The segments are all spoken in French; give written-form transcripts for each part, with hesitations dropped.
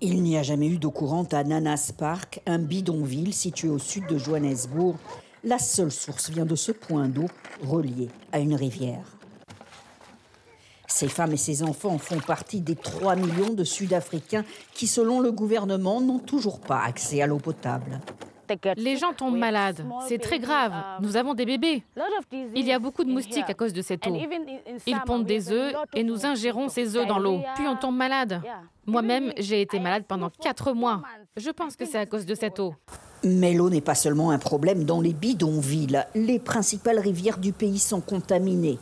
Il n'y a jamais eu d'eau courante à Nanas Park, un bidonville situé au sud de Johannesburg. La seule source vient de ce point d'eau relié à une rivière. Ces femmes et ces enfants font partie des 3 millions de Sud-Africains qui, selon le gouvernement, n'ont toujours pas accès à l'eau potable. Les gens tombent malades, c'est très grave. Nous avons des bébés. Il y a beaucoup de moustiques à cause de cette eau. Ils pondent des œufs et nous ingérons ces œufs dans l'eau. Puis on tombe malade. Moi-même, j'ai été malade pendant 4 mois. Je pense que c'est à cause de cette eau. Mais l'eau n'est pas seulement un problème dans les bidonvilles. Les principales rivières du pays sont contaminées.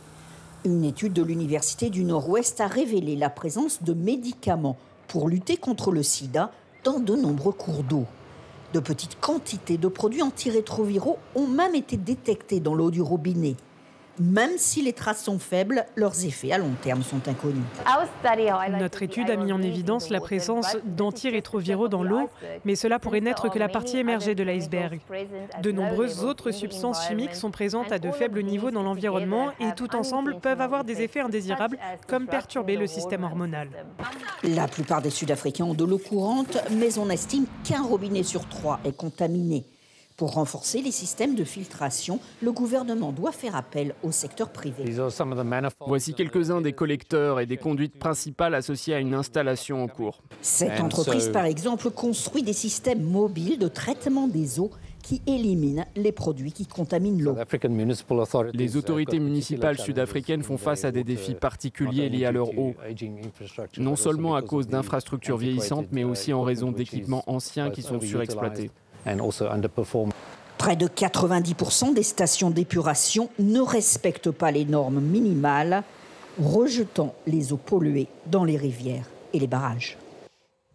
Une étude de l'Université du Nord-Ouest a révélé la présence de médicaments pour lutter contre le sida dans de nombreux cours d'eau. De petites quantités de produits antirétroviraux ont même été détectés dans l'eau du robinet. Même si les traces sont faibles, leurs effets à long terme sont inconnus. Notre étude a mis en évidence la présence d'antirétroviraux dans l'eau, mais cela pourrait n'être que la partie émergée de l'iceberg. De nombreuses autres substances chimiques sont présentes à de faibles niveaux dans l'environnement et tout ensemble peuvent avoir des effets indésirables comme perturber le système hormonal. La plupart des Sud-Africains ont de l'eau courante, mais on estime qu'un robinet sur 3 est contaminé. Pour renforcer les systèmes de filtration, le gouvernement doit faire appel au secteur privé. Voici quelques-uns des collecteurs et des conduites principales associées à une installation en cours. Cette entreprise, par exemple, construit des systèmes mobiles de traitement des eaux qui éliminent les produits qui contaminent l'eau. Les autorités municipales sud-africaines font face à des défis particuliers liés à leur eau, non seulement à cause d'infrastructures vieillissantes, mais aussi en raison d'équipements anciens qui sont surexploités. Près de 90% des stations d'épuration ne respectent pas les normes minimales, rejetant les eaux polluées dans les rivières et les barrages.